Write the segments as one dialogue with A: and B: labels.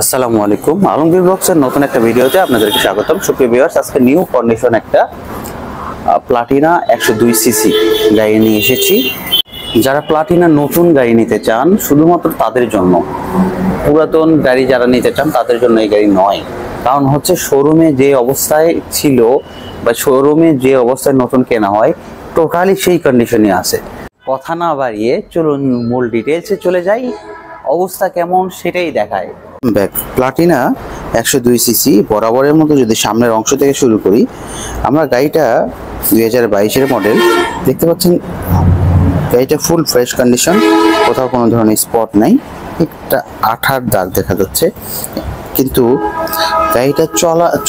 A: আসসালামু আলাইকুম, আলমগীর ব্লগসের নতুন একটা ভিডিওতে আপনাদেরকে স্বাগতম। সুপ্রিয় ভিউয়ার্স, আজকে নিউ কন্ডিশন একটা প্লাটিনা 102 সিসি গাড়ি নিয়ে এসেছি। যারা প্লাটিনা নতুন গাড়ি নিতে চান শুধুমাত্র তাদের জন্য, পুরাতন গাড়ি যারা নিতে চান তাদের জন্য এই গাড়ি নয়। কারণ হচ্ছে শোরুমে যে অবস্থায় ছিল বা শোরুমে যে অবস্থায় নতুন কেনা হয় টোটালি সেই কন্ডিশনে আছে। কথা না বাড়িয়ে চলুন মূল ডিটেলসে চলে যাই, অবস্থা কেমন সেটাই দেখায়। প্লাটিনা 102 সিসি বরাবরের মতো যদি সামনের অংশ থেকে শুরু করি, আমরা গাড়িটা 2022-এর মডেল দেখতে পাচ্ছেন। গাড়িটা ফুল ফ্রেশ কন্ডিশন, কোথাও কোনো ধরনের স্পট নাই, একটা আঠার দাগ দেখা যাচ্ছে। কিন্তু গাড়িটা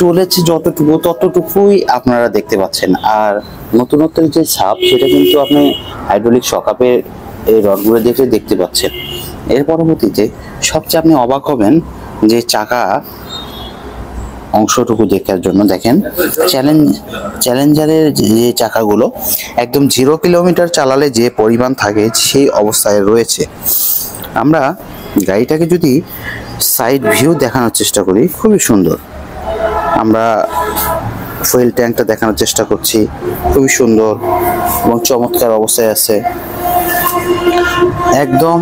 A: চলেছে যতটুকু ততটুকুই আপনারা দেখতে পাচ্ছেন। আর নতুনত্বের যে ছাপ সেটা কিন্তু আপনি হাইড্রোলিক শকআপের এই রডগুলো দেখতে পাচ্ছেন। এর পরবর্তীতে সবচেয়ে আপনি অবাক হবেন যে চাকা অংশটুকু দেখার জন্য। দেখেন চ্যালেঞ্জারের যে চাকাগুলো একদম 0 কিলোমিটার চালালে যে পরিমাণ থাকে সেই অবস্থায় রয়েছে। আমরা গাড়িটাকে যদি সাইড ভিউ দেখানোর চেষ্টা করি, খুবই সুন্দর। আমরা ফুয়েল ট্যাঙ্কটা দেখানোর চেষ্টা করছি, খুবই সুন্দর এবং চমৎকার অবস্থায় আছে। একদম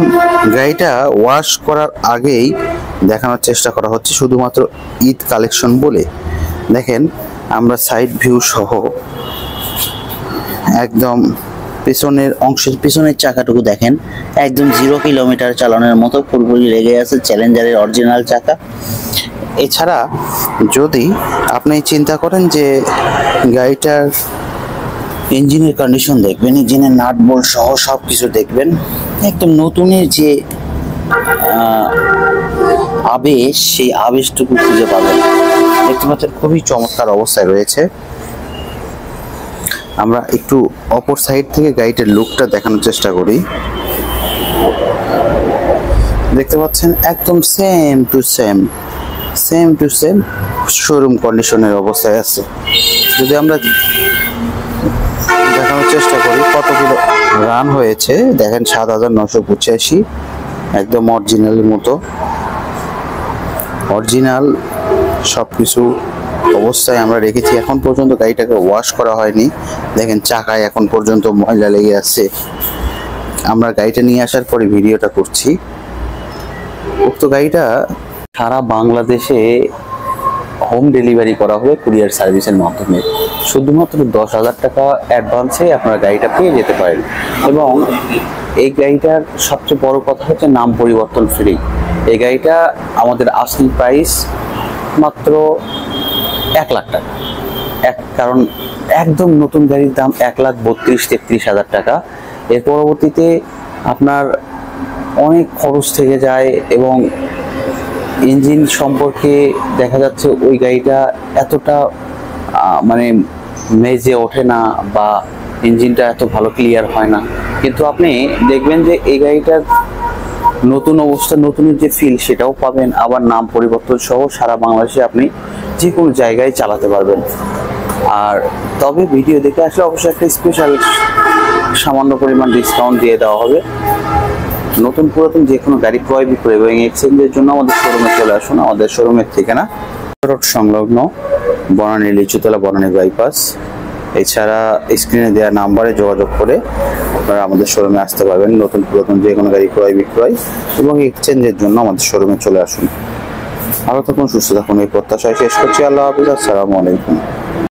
A: গাড়িটা ওয়াশ করার আগেই দেখানোর চেষ্টা করা হচ্ছে শুধুমাত্র ঈদ কালেকশন বলে। দেখেন আমরা সাইড ভিউ সহ একদম পেছনের অংশের পিছনের চাকাটুকু দেখেন, একদম 0 কিলোমিটার চালানোর মতো পুরোপুরি লেগে আছে চ্যালেঞ্জারের অরিজিনাল চাকা। এছাড়া যদি আপনি চিন্তা করেন যে গাড়িটার ইঞ্জিনের কন্ডিশন দেখবেন, ইঞ্জিনের নাট বোল্ট সহ সব কিছু দেখবেন, একদম নতুনের যে আবেশ সেই আবেশটুকু খুঁজে পাবেন। দেখতে পাচ্ছেন খুবই চমৎকার অবস্থায় রয়েছে। আমরা একটু অপর সাইড থেকে গাড়িটার লুকটা দেখানোর চেষ্টা করি। দেখতে পাচ্ছেন একদম সেম টু সেম শোরুম কন্ডিশনের অবস্থায় আছে। যদি আমরা দেখানোর চেষ্টা করি কত কিলো রান হয়েছে, দেখেন 7985, একদম অরিজিনালের মতো। অরিজিনাল সবকিছু অবস্থায় আমরা রেখেছি। এখন পর্যন্ত গাড়িটাকে ওয়াশ করা হয়নি। দেখেন চাকায় এখন পর্যন্ত ময়লা লেগে আছে। আমরা গাড়িটা নিয়ে আসার পরে ভিডিওটা করছি। উক্ত গাড়িটা সারা বাংলাদেশে হোম ডেলিভারি করা হবে কুরিয়ার সার্ভিসের মাধ্যমে। শুধুমাত্র 10,000 টাকা অ্যাডভান্সে আপনারা গাড়িটা পেয়ে যেতে পারেন। এবং এই গাড়িটার সবচেয়ে বড় কথা হচ্ছে নাম পরিবর্তন ফ্রি। এই গাড়িটা আমাদের আসল প্রাইস মাত্র 1 লাখ টাকা। কারণ একদম নতুন গাড়ির দাম 1,32,000-33,000 টাকা। এর পরবর্তীতে আপনার অনেক খরচ থেকে যায় এবং ইঞ্জিন সম্পর্কে দেখা যাচ্ছে ওই গাড়িটা এতটা মানে মেজে ওঠে না বা ইঞ্জিনটা এত ভালো ক্লিয়ার হয় না। কিন্তু আপনি দেখবেন যে এই গাড়িটার নতুন অবস্থা, নতুনের যে ফিল সেটাও পাবেন। আবার নাম পরিবর্তন সহ সারা বাংলাদেশে আপনি যে কোনো জায়গায় চালাতে পারবেন। আর তবে ভিডিও দেখে আসলে অবশ্যই একটা স্পেশাল সামান্য পরিমাণ ডিসকাউন্ট দিয়ে দেওয়া হবে। নতুন পুরাতন যে কোনো গাড়ি ক্রয় বিক্রয় এবং এক্সচেঞ্জের জন্য আমাদের শোরুমে চলে আসুন। আমাদের শোরুমের ঠিকানা রোড সংলগ্ন বনানী লিচুতলা, বনানী বাইপাস। এছাড়া স্ক্রিনে দেওয়া নাম্বারে যোগাযোগ করে আপনারা আমাদের শোরুমে আসতে পারবেন। নতুন পুরাতন যে কোনো গাড়ি ক্রয় বিক্রয় এবং এক্সচেঞ্জের জন্য আমাদের শোরুমে চলে আসুন। ভালো থাকুন, সুস্থ থাকুন, এই প্রত্যাশায় শেষ করছি। আল্লাহ হাফিজ, আসসালামু আলাইকুম।